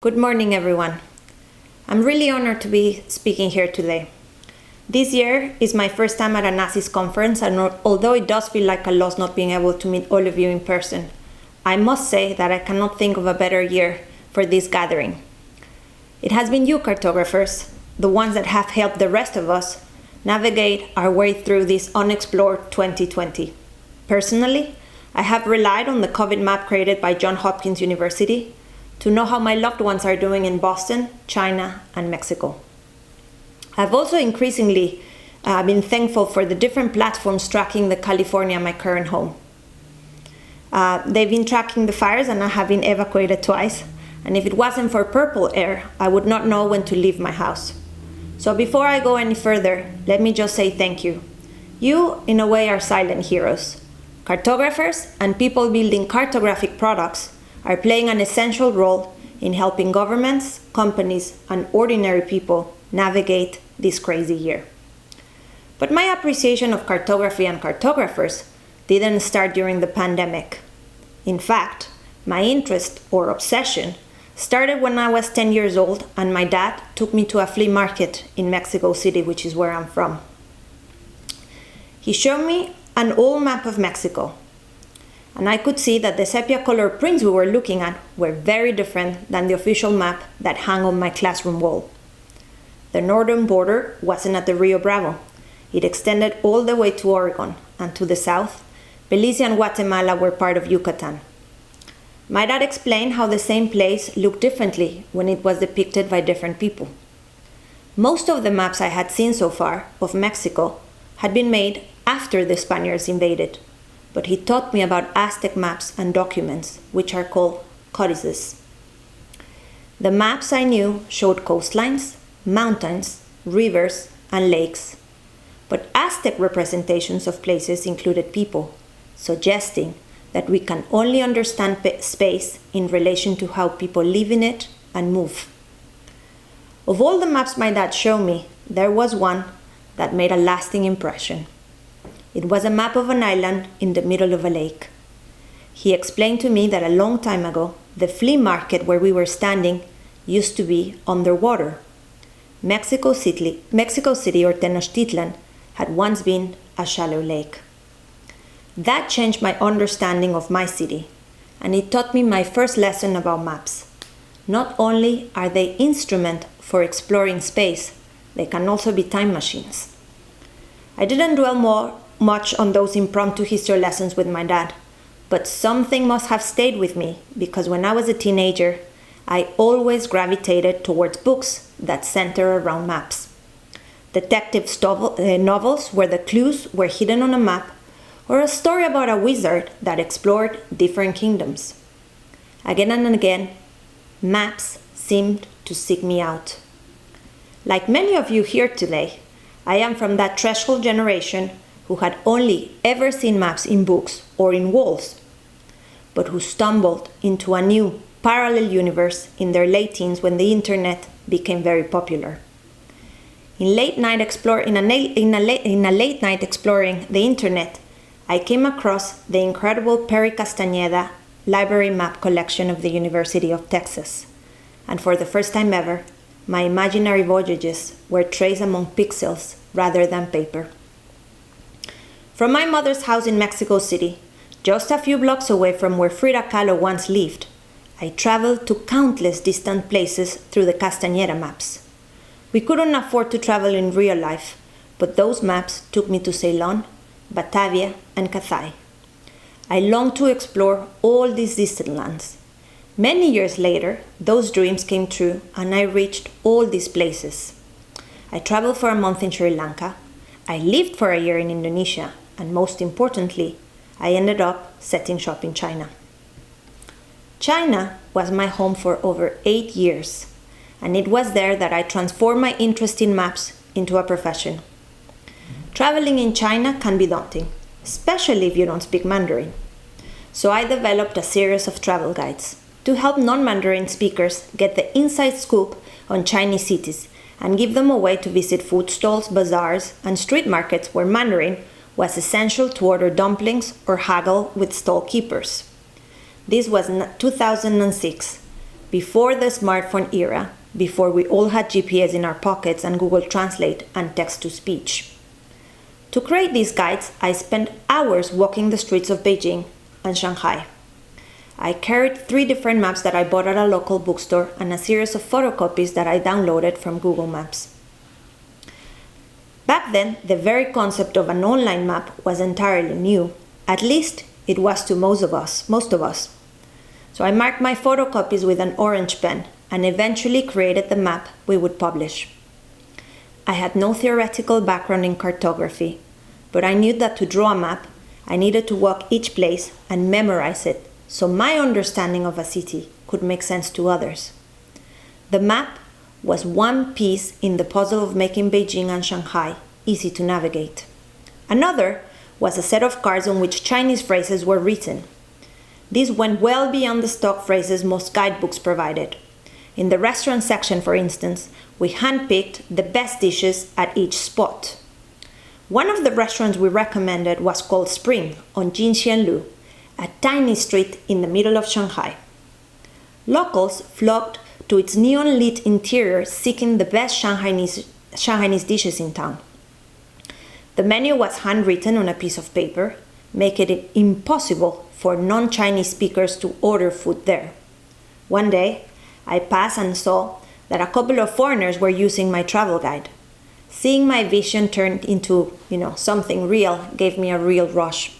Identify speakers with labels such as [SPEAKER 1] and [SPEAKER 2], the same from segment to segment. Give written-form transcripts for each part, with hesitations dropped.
[SPEAKER 1] Good morning, everyone. I'm really honored to be speaking here today. This year is my first time at a NACIS conference, and although it does feel like a loss not being able to meet all of you in person, I must say that I cannot think of a better year for this gathering. It has been you, cartographers, the ones that have helped the rest of us navigate our way through this unexplored 2020. Personally, I have relied on the COVID map created by Johns Hopkins University to know how my loved ones are doing in Boston, China, and Mexico. I've also increasingly been thankful for the different platforms tracking the California, my current home. They've been tracking the fires, and I have been evacuated twice. And if it wasn't for purple air, I would not know when to leave my house. So before I go any further, let me just say thank you. You, in a way, are silent heroes. Cartographers and people building cartographic products are playing an essential role in helping governments, companies, and ordinary people navigate this crazy year. But my appreciation of cartography and cartographers didn't start during the pandemic. In fact, my interest or obsession started when I was 10 years old and my dad took me to a flea market in Mexico City, which is where I'm from. He showed me an old map of Mexico, and I could see that the sepia-colored prints we were looking at were very different than the official map that hung on my classroom wall. The northern border wasn't at the Rio Bravo. It extended all the way to Oregon, and to the south, Belize and Guatemala were part of Yucatan. My dad explained how the same place looked differently when it was depicted by different people. Most of the maps I had seen so far of Mexico had been made after the Spaniards invaded, but he taught me about Aztec maps and documents, which are called codices. The maps I knew showed coastlines, mountains, rivers, and lakes, but Aztec representations of places included people, suggesting that we can only understand space in relation to how people live in it and move. Of all the maps my dad showed me, there was one that made a lasting impression. It was a map of an island in the middle of a lake. He explained to me that a long time ago, the flea market where we were standing used to be underwater. Mexico City or Tenochtitlan had once been a shallow lake. That changed my understanding of my city, and it taught me my first lesson about maps. Not only are they instrument for exploring space, they can also be time machines. I didn't dwell much on those impromptu history lessons with my dad, but something must have stayed with me because when I was a teenager, I always gravitated towards books that center around maps. Detective novels where the clues were hidden on a map, or a story about a wizard that explored different kingdoms. Again and again, maps seemed to seek me out. Like many of you here today, I am from that threshold generation who had only ever seen maps in books or in walls, but who stumbled into a new parallel universe in their late teens when the internet became very popular. In a late night exploring the internet, I came across the incredible Perry Castañeda library map collection of the University of Texas, and for the first time ever, my imaginary voyages were traced among pixels rather than paper. From my mother's house in Mexico City, just a few blocks away from where Frida Kahlo once lived, I traveled to countless distant places through the Castañeda maps. We couldn't afford to travel in real life, but those maps took me to Ceylon, Batavia, and Cathay. I longed to explore all these distant lands. Many years later, those dreams came true and I reached all these places. I traveled for a month in Sri Lanka, I lived for a year in Indonesia, and most importantly, I ended up setting shop in China. China was my home for over 8 years, and it was there that I transformed my interest in maps into a profession. Traveling in China can be daunting, especially if you don't speak Mandarin. So I developed a series of travel guides to help non-Mandarin speakers get the inside scoop on Chinese cities and give them a way to visit food stalls, bazaars, and street markets where Mandarin was essential to order dumplings or haggle with stall keepers. This was 2006, before the smartphone era, before we all had GPS in our pockets and Google Translate and text-to-speech. To create these guides, I spent hours walking the streets of Beijing and Shanghai. I carried 3 different maps that I bought at a local bookstore and a series of photocopies that I downloaded from Google Maps. Back then, the very concept of an online map was entirely new. At least it was to most of us. So I marked my photocopies with an orange pen and eventually created the map we would publish. I had no theoretical background in cartography, but I knew that to draw a map, I needed to walk each place and memorize it, so my understanding of a city could make sense to others. The map was one piece in the puzzle of making Beijing and Shanghai easy to navigate. Another was a set of cards on which Chinese phrases were written. These went well beyond the stock phrases most guidebooks provided. In the restaurant section, for instance, we handpicked the best dishes at each spot. One of the restaurants we recommended was called Spring on Jinxianlu, a tiny street in the middle of Shanghai. Locals flocked to its neon-lit interior seeking the best Shanghainese dishes in town. The menu was handwritten on a piece of paper, making it impossible for non-Chinese speakers to order food there. One day, I passed and saw that a couple of foreigners were using my travel guide. Seeing my vision turned into, something real gave me a real rush.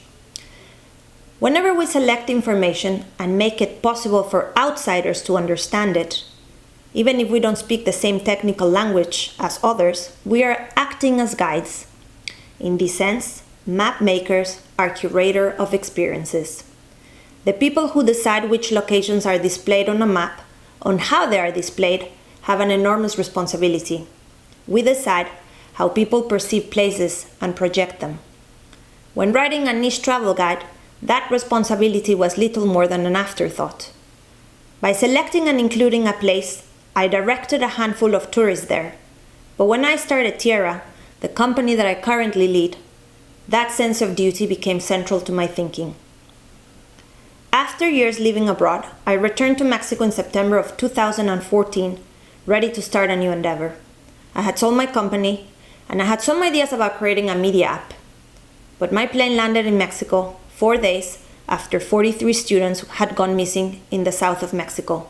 [SPEAKER 1] Whenever we select information and make it possible for outsiders to understand it, even if we don't speak the same technical language as others, we are acting as guides. In this sense, map makers are curator of experiences. The people who decide which locations are displayed on a map, on how they are displayed, have an enormous responsibility. We decide how people perceive places and project them. When writing a niche travel guide, that responsibility was little more than an afterthought. By selecting and including a place, I directed a handful of tourists there. But when I started Tierra, the company that I currently lead, that sense of duty became central to my thinking. After years living abroad, I returned to Mexico in September of 2014, ready to start a new endeavor. I had sold my company, and I had some ideas about creating a media app. But my plane landed in Mexico 4 days after 43 students had gone missing in the south of Mexico,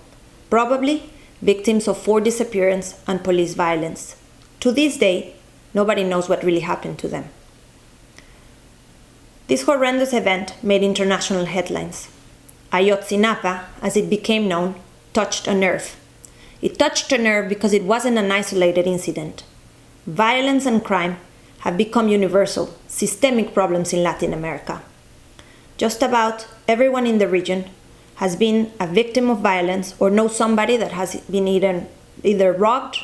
[SPEAKER 1] probably victims of forced disappearance and police violence. To this day, nobody knows what really happened to them. This horrendous event made international headlines. Ayotzinapa, as it became known, touched a nerve. It touched a nerve because it wasn't an isolated incident. Violence and crime have become universal, systemic problems in Latin America. Just about everyone in the region has been a victim of violence or knows somebody that has been either robbed,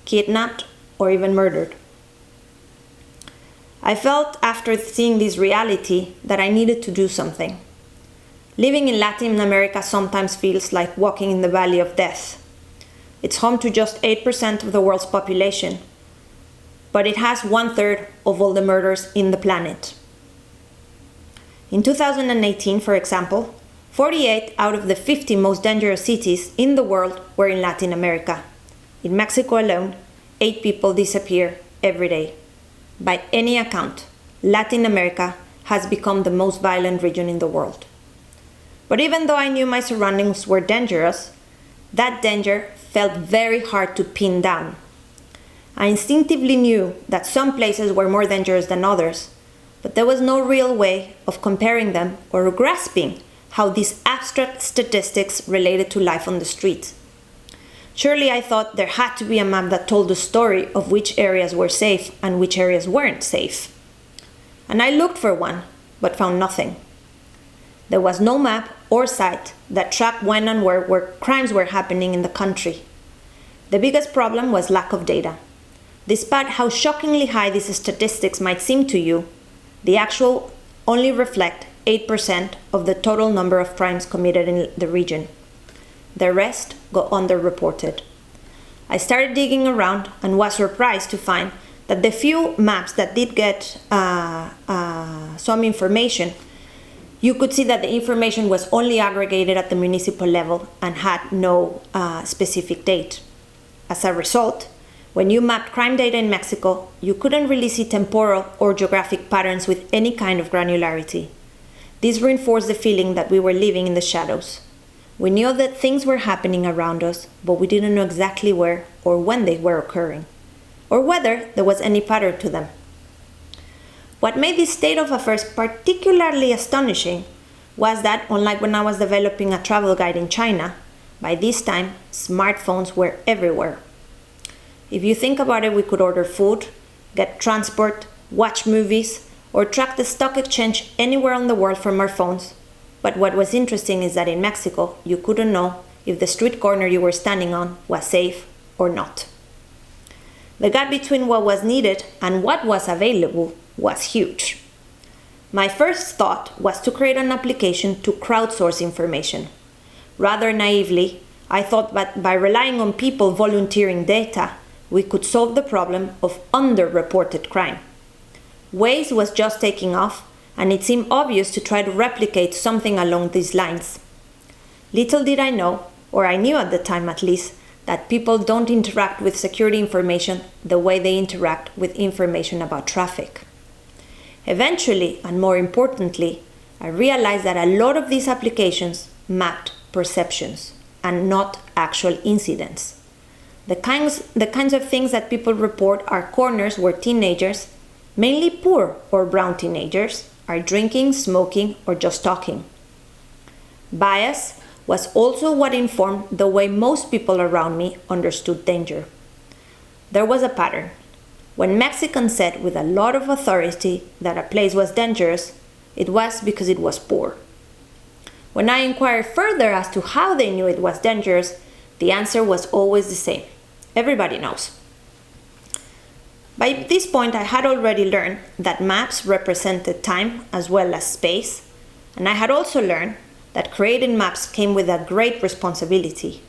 [SPEAKER 1] kidnapped, or even murdered. I felt after seeing this reality that I needed to do something. Living in Latin America sometimes feels like walking in the valley of death. It's home to just 8% of the world's population, but it has 1/3 of all the murders in the planet. In 2018, for example, 48 out of the 50 most dangerous cities in the world were in Latin America. In Mexico alone, 8 people disappear every day. By any account, Latin America has become the most violent region in the world. But even though I knew my surroundings were dangerous, that danger felt very hard to pin down. I instinctively knew that some places were more dangerous than others, but there was no real way of comparing them or grasping how these abstract statistics related to life on the street. Surely I thought there had to be a map that told the story of which areas were safe and which areas weren't safe. And I looked for one, but found nothing. There was no map or site that tracked when and where crimes were happening in the country. The biggest problem was lack of data. Despite how shockingly high these statistics might seem to you, the actual only reflect 8% of the total number of crimes committed in the region. The rest go underreported. I started digging around and was surprised to find that the few maps that did get some information you could see that the information was only aggregated at the municipal level and had no specific date. As a result, when you mapped crime data in Mexico, you couldn't really see temporal or geographic patterns with any kind of granularity. This reinforced the feeling that we were living in the shadows. We knew that things were happening around us, but we didn't know exactly where or when they were occurring, or whether there was any pattern to them. What made this state of affairs particularly astonishing was that, unlike when I was developing a travel guide in China, by this time, smartphones were everywhere. If you think about it, we could order food, get transport, watch movies, or track the stock exchange anywhere in the world from our phones. But what was interesting is that in Mexico, you couldn't know if the street corner you were standing on was safe or not. The gap between what was needed and what was available was huge. My first thought was to create an application to crowdsource information. Rather naively, I thought that by relying on people volunteering data, we could solve the problem of underreported crime. Waze was just taking off, and it seemed obvious to try to replicate something along these lines. Little did I know, or I knew at the time at least, that people don't interact with security information the way they interact with information about traffic. Eventually, and more importantly, I realized that a lot of these applications mapped perceptions and not actual incidents. The kinds of things that people report are corners where teenagers, mainly poor or brown teenagers, are drinking, smoking, or just talking. Bias was also what informed the way most people around me understood danger. There was a pattern. When Mexicans said with a lot of authority that a place was dangerous, it was because it was poor. When I inquired further as to how they knew it was dangerous, the answer was always the same. Everybody knows. By this point, I had already learned that maps represented time as well as space, and I had also learned that creating maps came with a great responsibility.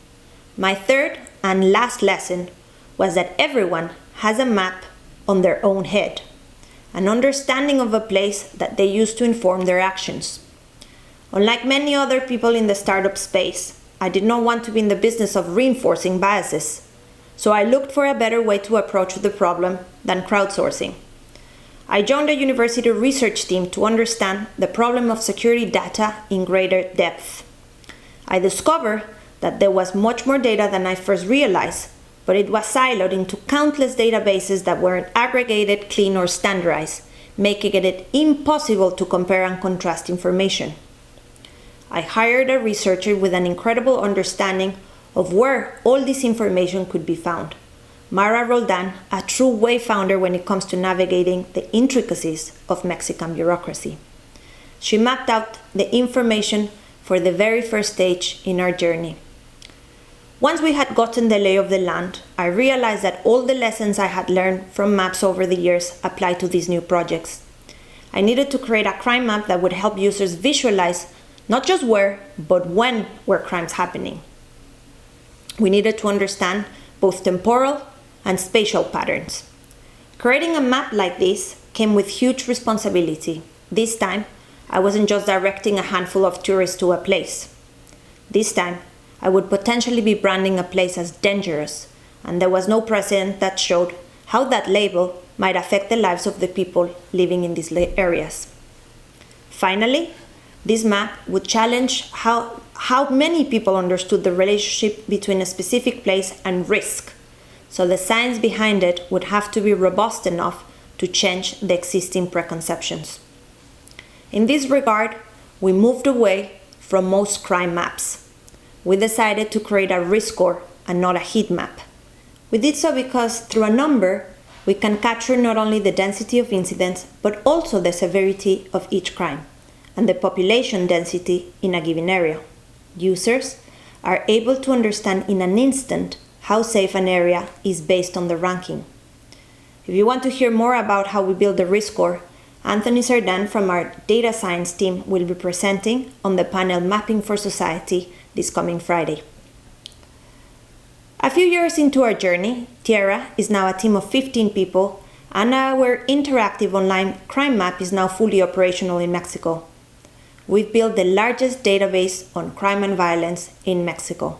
[SPEAKER 1] My third and last lesson was that everyone has a map on their own head, an understanding of a place that they use to inform their actions. Unlike many other people in the startup space, I did not want to be in the business of reinforcing biases. So I looked for a better way to approach the problem than crowdsourcing. I joined a university research team to understand the problem of security data in greater depth. I discovered that there was much more data than I first realized, but it was siloed into countless databases that weren't aggregated, clean, or standardized, making it impossible to compare and contrast information. I hired a researcher with an incredible understanding of where all this information could be found. Mara Roldan, a true wayfinder when it comes to navigating the intricacies of Mexican bureaucracy. She mapped out the information for the very first stage in our journey. Once we had gotten the lay of the land, I realized that all the lessons I had learned from maps over the years applied to these new projects. I needed to create a crime map that would help users visualize not just where, but when were crimes happening. We needed to understand both temporal and spatial patterns. Creating a map like this came with huge responsibility. This time, I wasn't just directing a handful of tourists to a place. This time, I would potentially be branding a place as dangerous, and there was no precedent that showed how that label might affect the lives of the people living in these areas. Finally, this map would challenge how many people understood the relationship between a specific place and risk, so the science behind it would have to be robust enough to change the existing preconceptions. In this regard, we moved away from most crime maps. We decided to create a risk score and not a heat map. We did so because through a number, we can capture not only the density of incidents, but also the severity of each crime and the population density in a given area. Users are able to understand in an instant how safe an area is based on the ranking. If you want to hear more about how we build the risk score, Anthony Sardan from our data science team will be presenting on the panel Mapping for Society this coming Friday. A few years into our journey, Tierra is now a team of 15 people, and our interactive online crime map is now fully operational in Mexico. we've built the largest database on crime and violence in Mexico.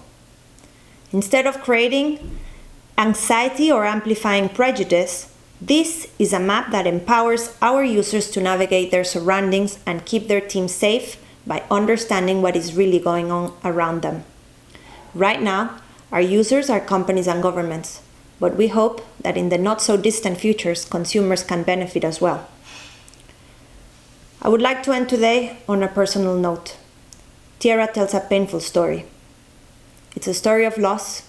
[SPEAKER 1] Instead of creating anxiety or amplifying prejudice, this is a map that empowers our users to navigate their surroundings and keep their team safe by understanding what is really going on around them. Right now, our users are companies and governments, but we hope that in the not-so-distant futures, consumers can benefit as well. I would like to end today on a personal note. Tierra tells a painful story. It's a story of loss.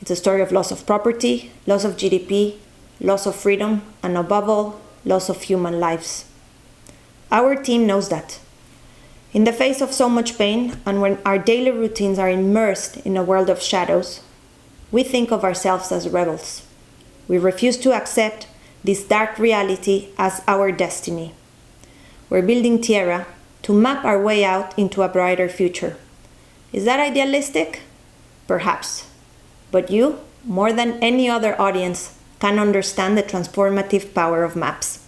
[SPEAKER 1] It's a story of loss of property, loss of GDP, loss of freedom, and above all, loss of human lives. Our team knows that. In the face of so much pain, and when our daily routines are immersed in a world of shadows, we think of ourselves as rebels. We refuse to accept this dark reality as our destiny. We're building Tierra to map our way out into a brighter future. Is that idealistic? Perhaps. But you, more than any other audience, can understand the transformative power of maps.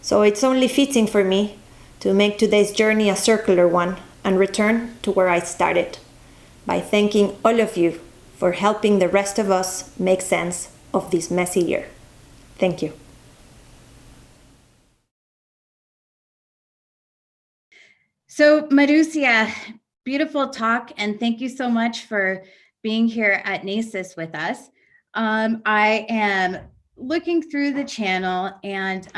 [SPEAKER 1] So it's only fitting for me to make today's journey a circular one and return to where I started, by thanking all of you for helping the rest of us make sense of this messy year. Thank you.
[SPEAKER 2] So Marusia, beautiful talk, and thank you so much for being here at NACIS with us. I am looking through the channel and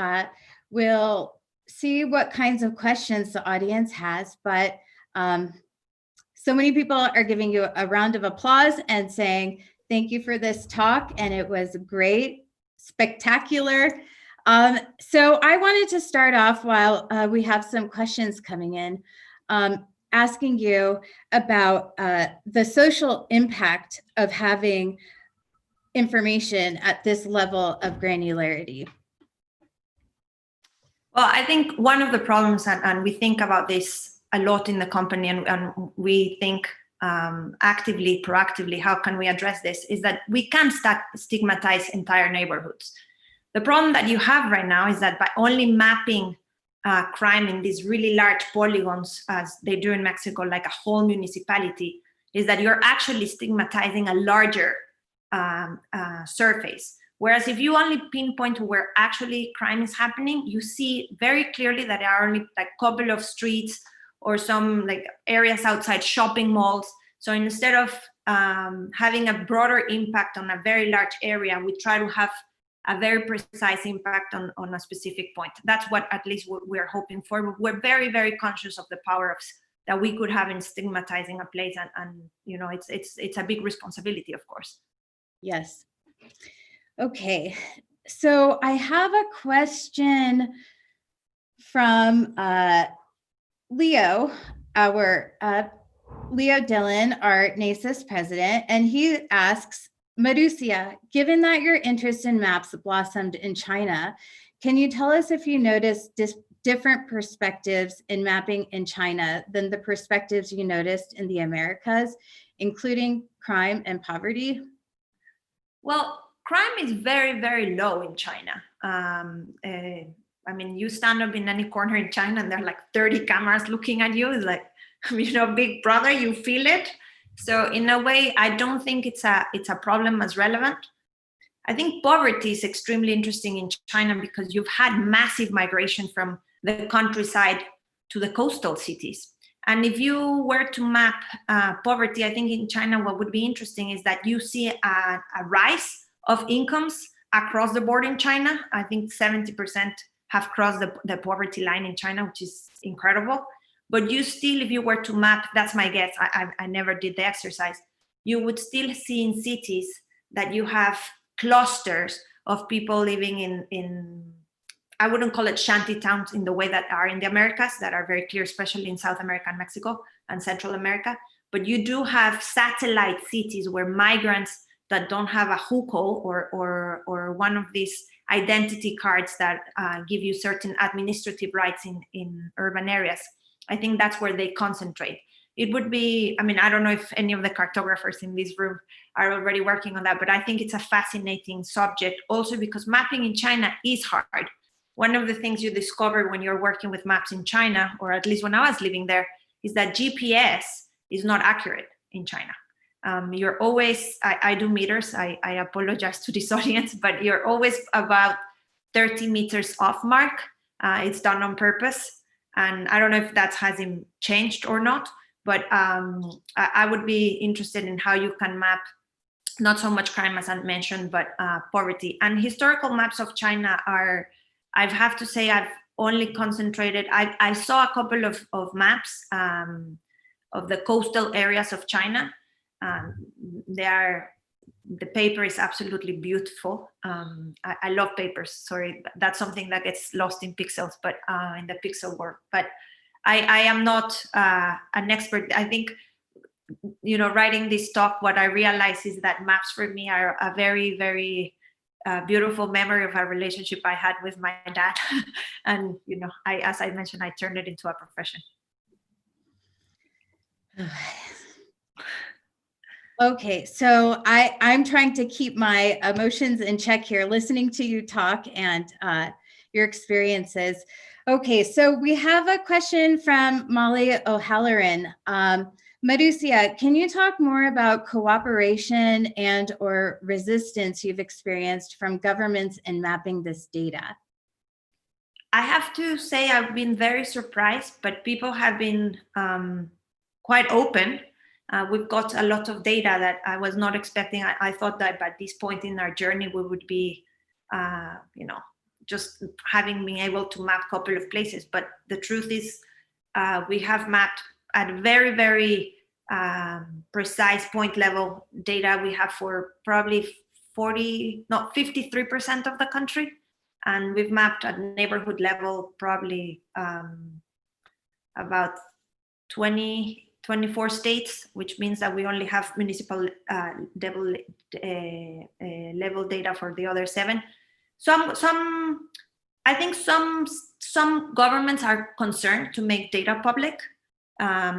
[SPEAKER 2] we'll see what kinds of questions the audience has, but so many people are giving you a round of applause and saying, thank you for this talk, and it was great, spectacular. So I wanted to start off while we have some questions coming in, asking you about the social impact of having information at this level of granularity.
[SPEAKER 1] Well, I think one of the problems, and we think about this a lot in the company, and we think actively, proactively, how can we address this, is that we can't stigmatize entire neighborhoods. The problem that you have right now is that by only mapping crime in these really large polygons, as they do in Mexico, like a whole municipality, is that you're actually stigmatizing a larger surface. Whereas if you only pinpoint to where actually crime is happening, you see very clearly that there are only like a couple of streets or some like areas outside shopping malls. So instead of having a broader impact on a very large area, we try to have a very precise impact on a specific point. That's what at least we're hoping for. But we're very, very conscious of the power that we could have in stigmatizing a place, and you know, it's a big responsibility, of course.
[SPEAKER 2] Yes. Okay, so I have a question from Leo, Leo Dillon, our NACIS president, and he asks, Marusia, given that your interest in maps blossomed in China, can you tell us if you noticed different perspectives in mapping in China than the perspectives you noticed in the Americas, including crime and poverty?
[SPEAKER 1] Well, crime is very, very low in China. I mean, you stand up in any corner in China and there are like 30 cameras looking at you. It's like, you know, Big Brother, you feel it. So in a way, I don't think it's a problem as relevant. I think poverty is extremely interesting in China because you've had massive migration from the countryside to the coastal cities. And if you were to map poverty, I think in China, what would be interesting is that you see a rise of incomes across the board in China. I think 70% have crossed the poverty line in China, which is incredible. But you still, if you were to map, that's my guess, I never did the exercise, you would still see in cities that you have clusters of people living in I wouldn't call it shanty towns in the way that are in the Americas, that are very clear, especially in South America and Mexico and Central America. But you do have satellite cities where migrants that don't have a hukou or one of these identity cards that give you certain administrative rights in urban areas, I think that's where they concentrate. It would be, I mean, I don't know if any of the cartographers in this room are already working on that, but I think it's a fascinating subject also because mapping in China is hard. one of the things you discover when you're working with maps in China, or at least when I was living there, is that GPS is not accurate in China. You're always, I do meters, I apologize to this audience, but you're always about 30 meters off mark. It's done on purpose. And I don't know if that has changed or not, but I would be interested in how you can map not so much crime as I mentioned, but poverty. And historical maps of China are, I have to say, I've only concentrated, I saw a couple of maps of the coastal areas of China. The paper is absolutely beautiful. I love papers. Sorry, that's something that gets lost in pixels, but in the pixel world. But I am not an expert. I think, writing this talk, what I realize is that maps for me are a very, very beautiful memory of a relationship I had with my dad. And, as I mentioned, I turned it into a profession.
[SPEAKER 2] Okay, so I'm trying to keep my emotions in check here, listening to you talk and your experiences. Okay, so we have a question from Molly O'Halloran. Marusia, can you talk more about cooperation and or resistance you've experienced from governments in mapping this data?
[SPEAKER 1] I have to say I've been very surprised, but people have been quite open. We've got a lot of data that I was not expecting. I thought that at this point in our journey, we would be, just having been able to map a couple of places. But the truth is, we have mapped at very, very precise point level data. We have for probably 53% of the country. And we've mapped at neighborhood level probably about 24 states, which means that we only have municipal level data for the other 7. I think some governments are concerned to make data public.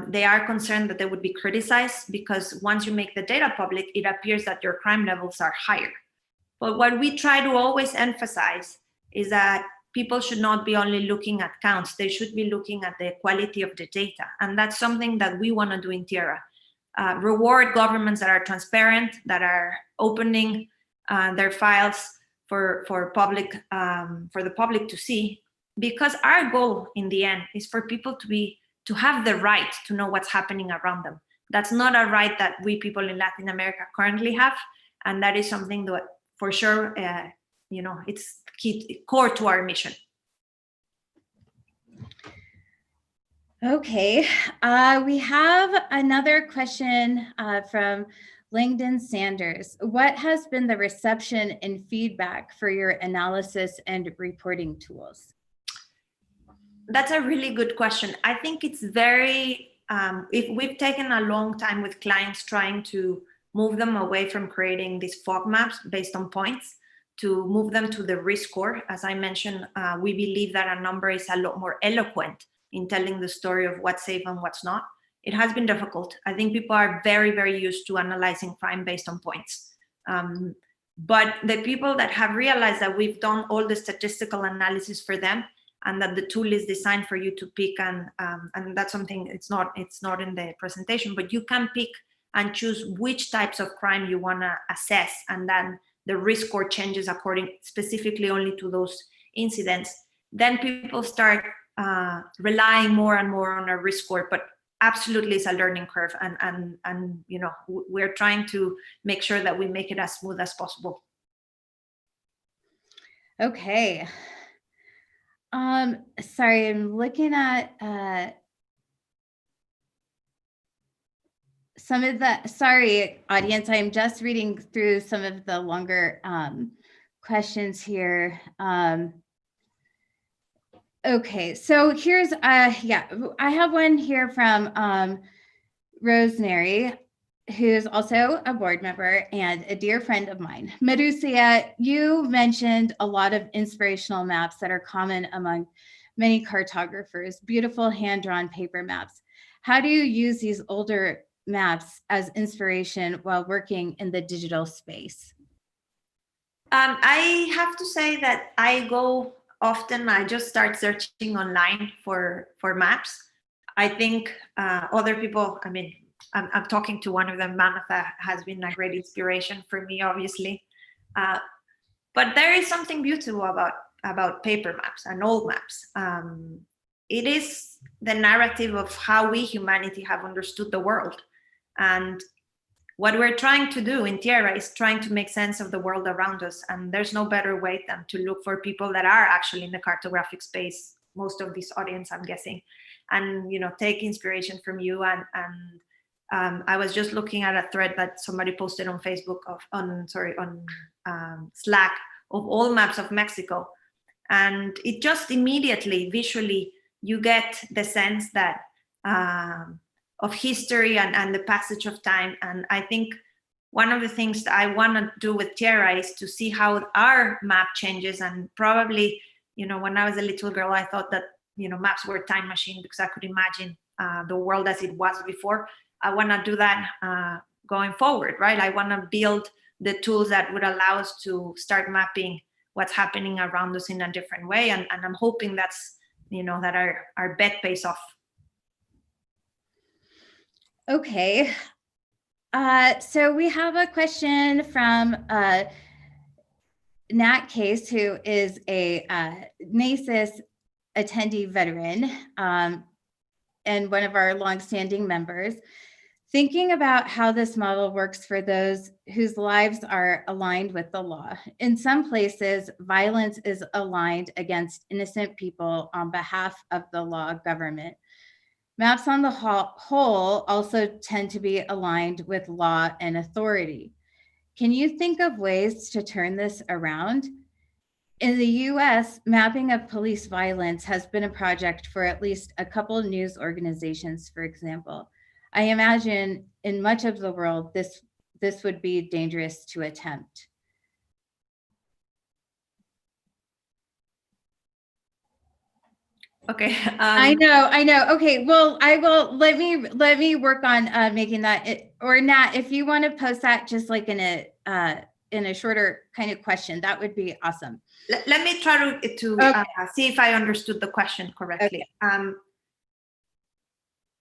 [SPEAKER 1] They are concerned that they would be criticized because once you make the data public, it appears that your crime levels are higher. But what we try to always emphasize is that people should not be only looking at counts, they should be looking at the quality of the data. And that's something that we want to do in Tierra. Reward governments that are transparent, that are opening their files for the public to see, because our goal in the end is for people to have the right to know what's happening around them. That's not a right that we people in Latin America currently have, and that is something that for sure, it's core to our mission.
[SPEAKER 2] Okay, we have another question from Langdon Sanders. What has been the reception and feedback for your analysis and reporting tools?
[SPEAKER 1] That's a really good question. I think it's very, if we've taken a long time with clients trying to move them away from creating these fog maps based on points to move them to the risk score. As I mentioned, we believe that a number is a lot more eloquent in telling the story of what's safe and what's not. It has been difficult. I think people are very, very used to analyzing crime based on points. But the people that have realized that we've done all the statistical analysis for them and that the tool is designed for you to pick, and that's something, it's not in the presentation, but you can pick and choose which types of crime you want to assess, and then the risk score changes according specifically only to those incidents. Then people start relying more and more on a risk score, but absolutely it's a learning curve, and we're trying to make sure that we make it as smooth as possible.
[SPEAKER 2] Okay. Sorry, I'm looking at some of the, sorry, audience, I'm just reading through some of the longer questions here. Okay, so here's, I have one here from Rosemary, who's also a board member and a dear friend of mine. Marusia, you mentioned a lot of inspirational maps that are common among many cartographers, beautiful hand-drawn paper maps. How do you use these older maps as inspiration while working in the digital space?
[SPEAKER 1] I have to say that I go often I just start searching online for maps. I think other people, I mean, I'm talking to one of them. Mamata has been a great inspiration for me, obviously. But there is something beautiful about paper maps and old maps. It is the narrative of how we, humanity, have understood the world. And what we're trying to do in Tierra is trying to make sense of the world around us. And there's no better way than to look for people that are actually in the cartographic space, most of this audience, I'm guessing, and take inspiration from you. And I was just looking at a thread that somebody posted on Facebook on Slack of all maps of Mexico. And it just immediately, visually, you get the sense that of history and the passage of time. And I think one of the things that I want to do with Tierra is to see how our map changes. And probably, when I was a little girl, I thought that, maps were a time machine because I could imagine the world as it was before. I want to do that going forward, right? I want to build the tools that would allow us to start mapping what's happening around us in a different way. And I'm hoping that's, that our bet pays off.
[SPEAKER 2] Okay. So we have a question from Nat Case, who is a NACIS attendee veteran and one of our longstanding members. Thinking about how this model works for those whose lives are aligned with the law. In some places, violence is aligned against innocent people on behalf of the law government. Maps on the whole also tend to be aligned with law and authority. Can you think of ways to turn this around? In the US, mapping of police violence has been a project for at least a couple news organizations, for example. I imagine in much of the world, this would be dangerous to attempt.
[SPEAKER 1] Okay.
[SPEAKER 2] I know. Okay, well, I will, let me work on making that, or Nat, if you want to post that just like in a shorter kind of question, that would be awesome.
[SPEAKER 1] Let me try to okay. See if I understood the question correctly. Okay.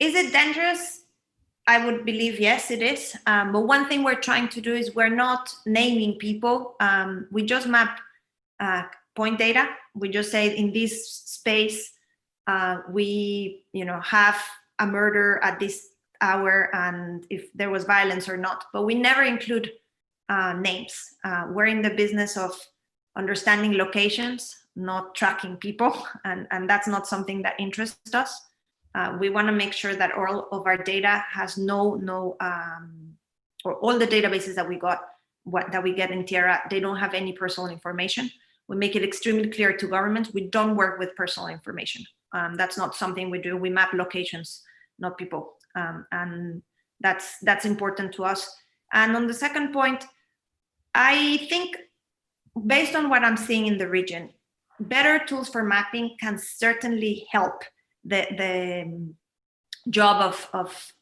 [SPEAKER 1] Is it dangerous? I would believe yes, it is. But one thing we're trying to do is we're not naming people. We just map point data. We just say in this space, we have a murder at this hour and if there was violence or not. But we never include names. We're in the business of understanding locations, not tracking people. And that's not something that interests us. We want to make sure that all of our data has or all the databases that we get in Tierra, they don't have any personal information. We make it extremely clear to governments. We don't work with personal information. That's not something we do. We map locations, not people. And that's important to us. And on the second point, I think based on what I'm seeing in the region, better tools for mapping can certainly help the job of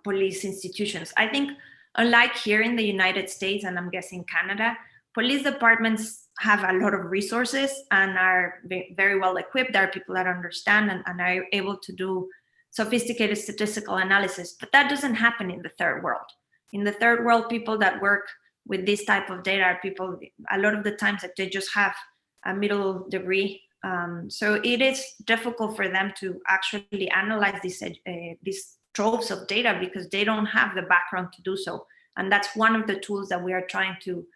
[SPEAKER 1] police institutions. I think unlike here in the United States, and I'm guessing Canada, police departments have a lot of resources and are very well equipped. There are people that understand and are able to do sophisticated statistical analysis, but that doesn't happen in the third world. In the third world, people that work with this type of data are people, a lot of the times that they just have a middle degree. So it is difficult for them to actually analyze these troves of data because they don't have the background to do so. And that's one of the tools that we are trying to,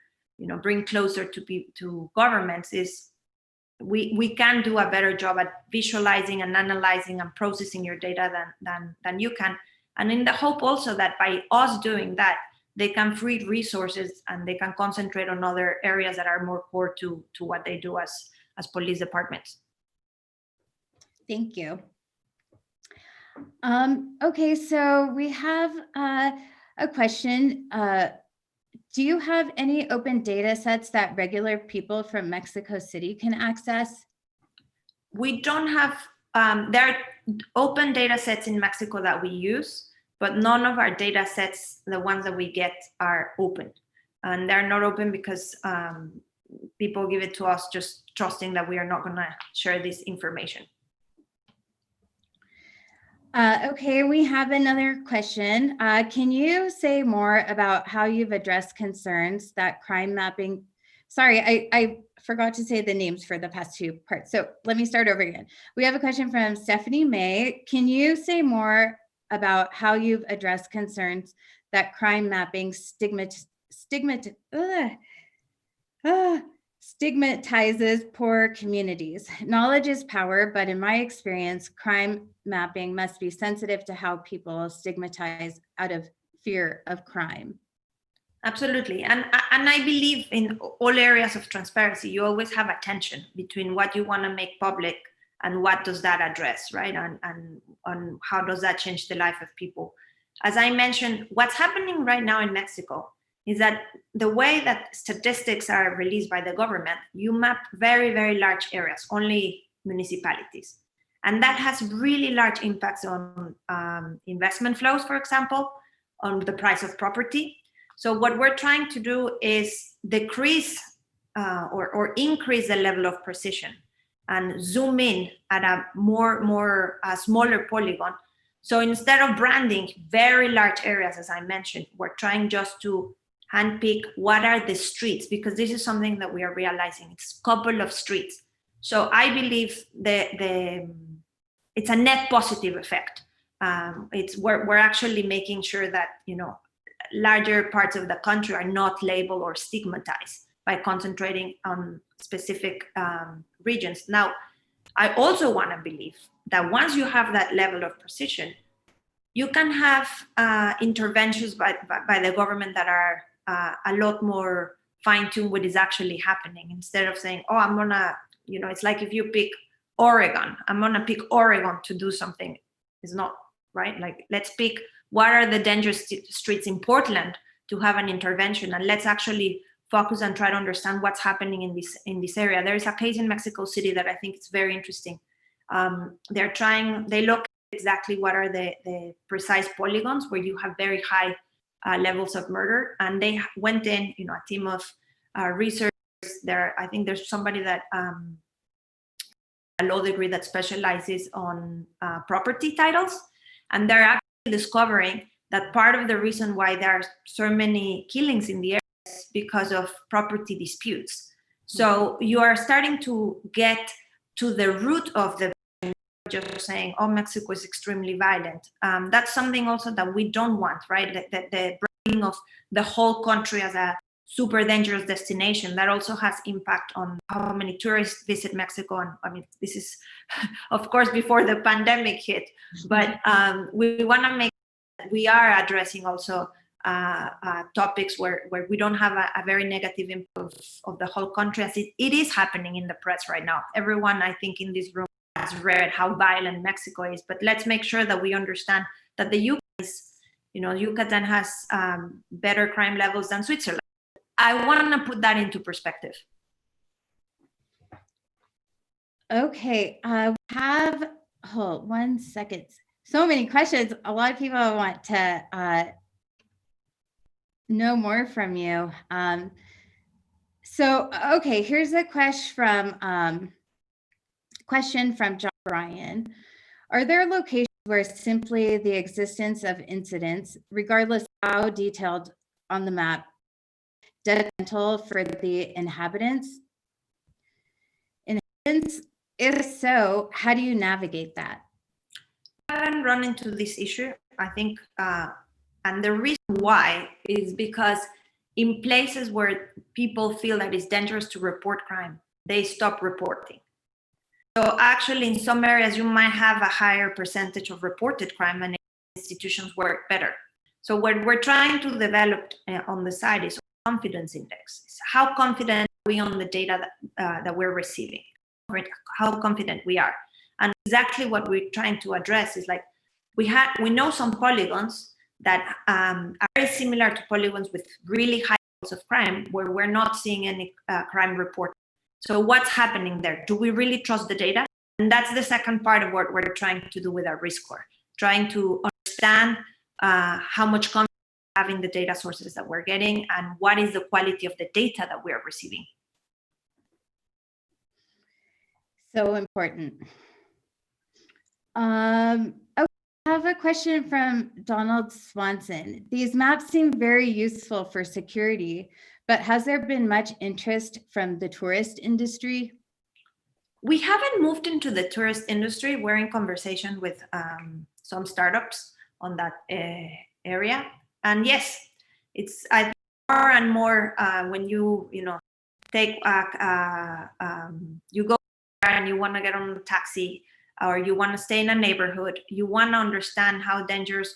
[SPEAKER 1] bring closer to governments is we can do a better job at visualizing and analyzing and processing your data than you can. And in the hope also that by us doing that, they can free resources and they can concentrate on other areas that are more core to what they do as police departments.
[SPEAKER 2] Thank you. Okay, so we have a question. Do you have any open data sets that regular people from Mexico City can access?
[SPEAKER 1] We don't have, there are open data sets in Mexico that we use, but none of our data sets, the ones that we get, are open. And they're not open because people give it to us, just trusting that we are not going to share this information.
[SPEAKER 2] Okay, we have another question. Can you say more about how you've addressed concerns that crime mapping, sorry, I forgot to say the names for the past two parts. So let me start over again. We have a question from Stephanie May. Can you say more about how you've addressed concerns that crime mapping stigmatizes poor communities? Knowledge is power, but in my experience, crime mapping must be sensitive to how people stigmatize out of fear of crime.
[SPEAKER 1] Absolutely. And I believe in all areas of transparency, you always have a tension between what you want to make public and what does that address, right? And how does that change the life of people? As I mentioned, what's happening right now in Mexico is that the way that statistics are released by the government, you map very, very large areas, only municipalities. And that has really large impacts on investment flows, for example, on the price of property. So what we're trying to do is decrease or increase the level of precision and zoom in at a smaller polygon. So instead of branding very large areas, as I mentioned, we're trying just to handpick what are the streets, because this is something that we are realizing. It's a couple of streets. So I believe it's a net positive effect. We're actually making sure that, you know, larger parts of the country are not labeled or stigmatized by concentrating on specific regions. Now, I also want to believe that once you have that level of precision, you can have interventions by the government that are a lot more fine-tuned what is actually happening, instead of saying, oh, I'm gonna, you know, it's like if you pick Oregon, I'm gonna pick Oregon to do something. It's not, right? Like, let's pick what are the dangerous streets in Portland to have an intervention, and let's actually focus and try to understand what's happening in this area. There is a case in Mexico City that I think is very interesting. They look at exactly what are the precise polygons where you have very high levels of murder, and they went in, you know, a team of researchers there. I think there's somebody that a law degree that specializes on property titles, and they're actually discovering that part of the reason why there are so many killings in the area is because of property disputes. So you are starting to get to the root of the, just saying, oh, Mexico is extremely violent. That's something also that we don't want, right? The branding of the whole country as a super dangerous destination, that also has impact on how many tourists visit Mexico. And I mean, this is, of course, before the pandemic hit, but we want to make sure that we are addressing also topics where we don't have a very negative impact of the whole country, as it is happening in the press right now. Everyone, I think, in this room has read how violent Mexico is, but let's make sure that we understand that the Yucatan has better crime levels than Switzerland. I want to put that into perspective.
[SPEAKER 2] Okay, hold 1 second. So many questions. A lot of people want to know more from you. Okay, here's a question from John Bryan. Are there locations where simply the existence of incidents, regardless how detailed on the map, detrimental for the inhabitants? If so, how do you navigate that?
[SPEAKER 1] I haven't run into this issue, I think, and the reason why is because in places where people feel that it's dangerous to report crime, they stop reporting. So actually, in some areas, you might have a higher percentage of reported crime, and institutions work better. So what we're trying to develop on the side is confidence index. How confident are we on the data that we're receiving? How confident we are? And exactly what we're trying to address is, like, we know some polygons that are very similar to polygons with really high levels of crime where we're not seeing any crime report. So what's happening there? Do we really trust the data? And that's the second part of what we're trying to do with our risk score, trying to understand how much confidence we have in the data sources that we're getting and what is the quality of the data that we are receiving.
[SPEAKER 2] So important. Okay, I have a question from Donald Swanson. These maps seem very useful for security, but has there been much interest from the tourist industry?
[SPEAKER 1] We haven't moved into the tourist industry. We're in conversation with some startups on that area. And yes, it's more and more when you take you go and you want to get on a taxi or you want to stay in a neighborhood, you want to understand how dangerous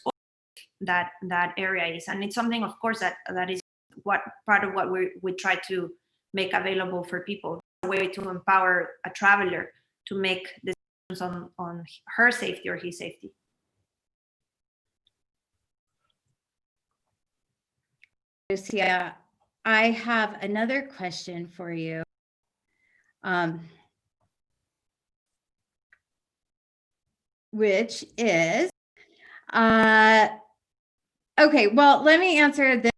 [SPEAKER 1] that area is. And it's something, of course, that is what part of what we try to make available for people, a way to empower a traveler to make decisions on her safety or his safety.
[SPEAKER 2] Lucia, I have another question for you. Which is, okay, well, let me answer this.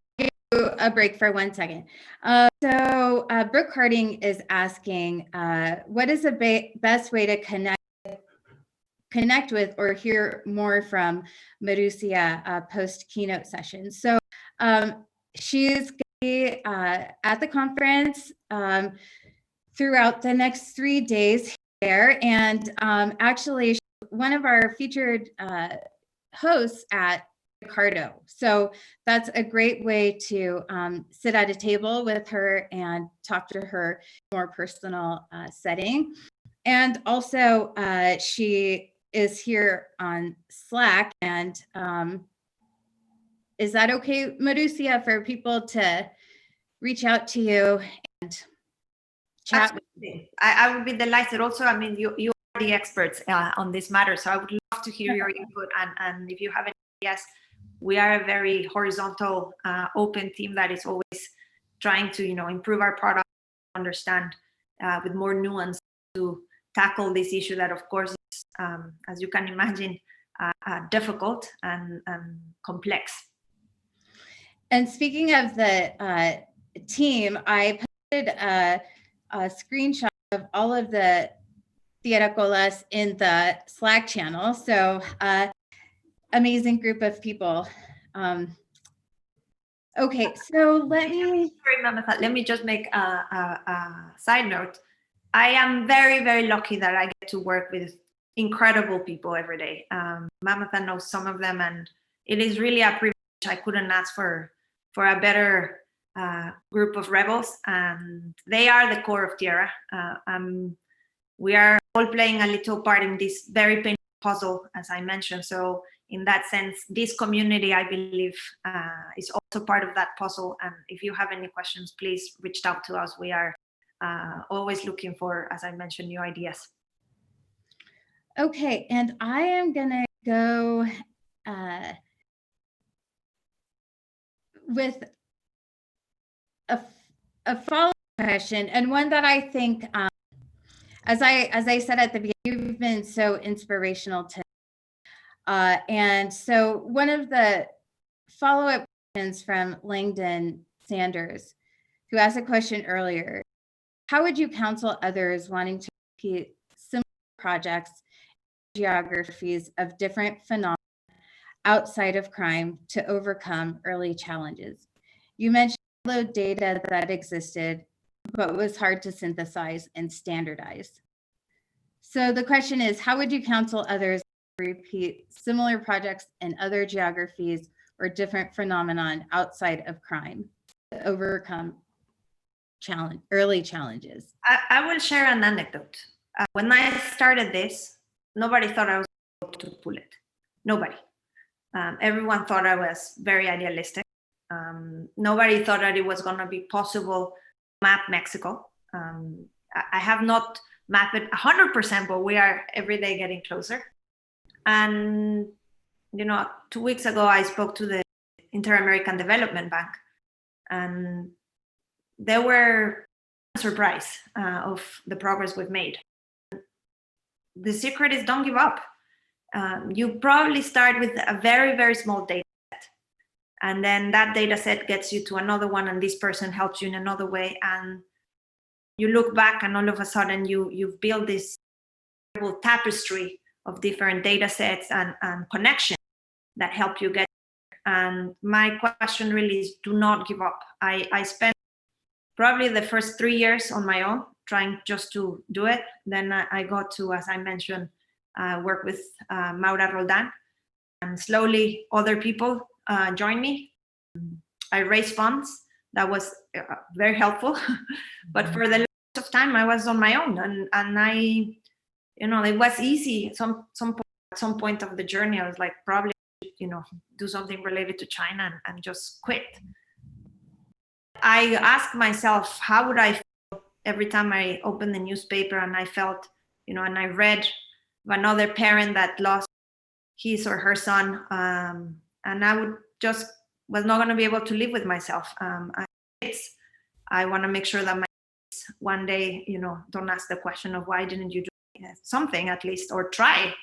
[SPEAKER 2] A break for 1 second. So Brooke Harding is asking, what is the best way to connect with or hear more from Marusia post keynote session? So she's going to be at the conference throughout the next 3 days here, and actually one of our featured hosts at Cardo. So that's a great way to sit at a table with her and talk to her in a more personal setting. And also she is here on Slack. And is that okay, Marusia, for people to reach out to you and chat?
[SPEAKER 1] Absolutely. I would be delighted. Also, I mean, you are the experts on this matter, so I would love to hear your input. And if you have any ideas, we are a very horizontal, open team that is always trying to, improve our product, understand with more nuance to tackle this issue that, of course, is, as you can imagine, difficult and complex.
[SPEAKER 2] And speaking of the team, I posted a screenshot of all of the Tierra in the Slack channel. So amazing group of people. Okay, so let me just make a side note. I am very, very lucky that I get to work with incredible people every day. Mamata knows some of them, and it is really a privilege. I couldn't ask for a better group of rebels, and they are the core of Tierra. We are all playing a little part in this very painful puzzle, as I mentioned. So in that sense, this community, I believe, is also part of that puzzle. And if you have any questions, please reach out to us. We are always looking for, as I mentioned, new ideas. Okay, and I am gonna go with a follow-up question, and one that I think, as I said at the beginning, you've been so inspirational to. And so one of the follow-up questions from Langdon Sanders, who asked a question earlier: how would you counsel others wanting to repeat similar projects, geographies of different phenomena outside of crime to overcome early challenges? You mentioned load data that existed, but was hard to synthesize and standardize. So the question is, how would you counsel others to repeat similar projects in other geographies or different phenomenon outside of crime to overcome early challenges?
[SPEAKER 1] I will share an anecdote. When I started this, nobody thought I was able to pull it. Nobody. Everyone thought I was very idealistic. Nobody thought that it was going to be possible to map Mexico. I have not mapped it 100%, but we are every day getting closer. And 2 weeks ago, I spoke to the Inter-American Development Bank, and they were surprised of the progress we've made. The secret is don't give up. You probably start with a very, very small data set, and then that data set gets you to another one, and this person helps you in another way, and you look back and all of a sudden you've built this tapestry of different data sets and connections that help you get there. And my question really is, do not give up. I spent probably the first 3 years on my own, trying just to do it. Then I got to, as I mentioned, work with Maura Roldan, and slowly other people joined me. I raised funds. That was very helpful. But for the longest of time, I was on my own, and I, you know, it was easy. At some point of the journey, I was like, probably, you know, do something related to China and just quit. I asked myself, how would I feel every time I opened the newspaper and I felt, you know, and I read of another parent that lost his or her son, and I was not going to be able to live with myself. I want to make sure that my kids one day, you know, don't ask the question of why didn't you do something at least, or try.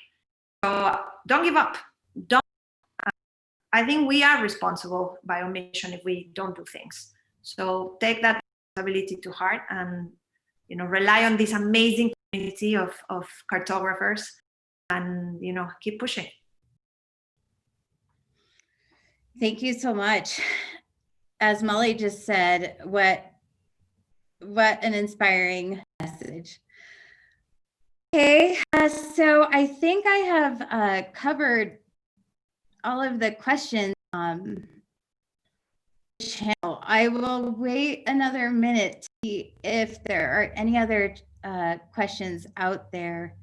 [SPEAKER 1] So don't give up. I think we are responsible by omission if we don't do things. So take that responsibility to heart, and, you know, rely on this amazing community of cartographers, and, you know, keep pushing.
[SPEAKER 2] Thank you so much. As Molly just said, what an inspiring message. Okay, so I think I have covered all of the questions. Channel. I will wait another minute to see if there are any other questions out there.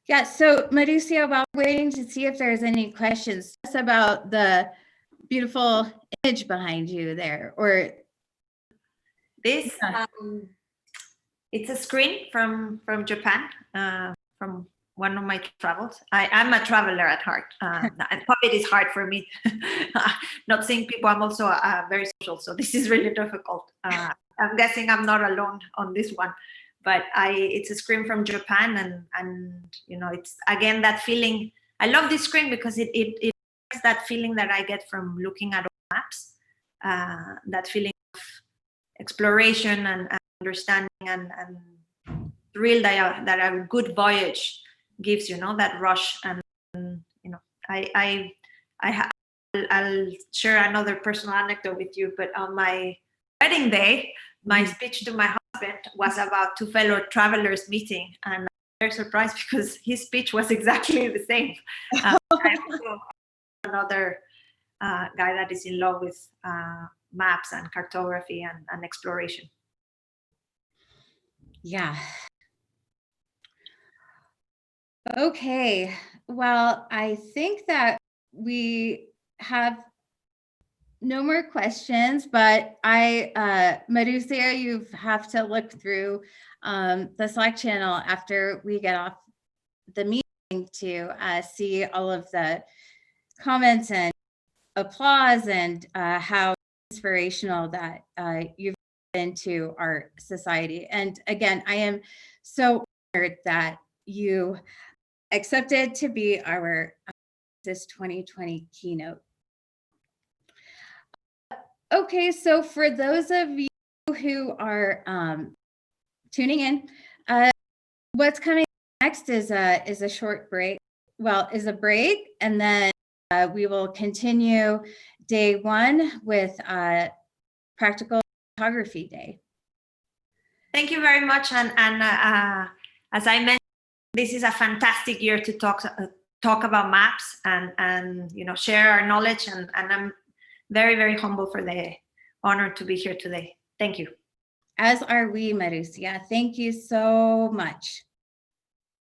[SPEAKER 2] Yeah, so Marusia, while waiting to see if there's any questions, just about the beautiful image behind you there, or
[SPEAKER 1] this. It's a screen from Japan, from one of my travels. I'm a traveler at heart. COVID is hard for me. Not seeing people. I'm also very social, so this is really difficult. I'm guessing I'm not alone on this one. But it's a screen from Japan, and you know, it's again that feeling. I love this screen because it has that feeling that I get from looking at maps. That feeling of exploration and understanding and thrill that a good voyage gives, you know, that rush. And you know, I'll share another personal anecdote with you. But on my wedding day, my speech to my husband was about two fellow travelers meeting, and I'm very surprised because his speech was exactly the same. Another guy that is in love with maps and cartography and exploration.
[SPEAKER 2] Yeah. Okay. Well, I think that we have no more questions, but Marusia, you have to look through the Slack channel after we get off the meeting to see all of the comments and applause and how inspirational that you've been to our society. And again, I am so honored that you accepted to be our this 2020 keynote. Okay, so for those of you who are tuning in, what's coming next is a short break. Well, is a break, and then we will continue day one with practical cartography day.
[SPEAKER 1] Thank you very much, and as I mentioned, this is a fantastic year to talk about maps and you know, share our knowledge, and I'm very, very humble for the honor to be here today. Thank you.
[SPEAKER 2] As are we, Marusia. Thank you so much.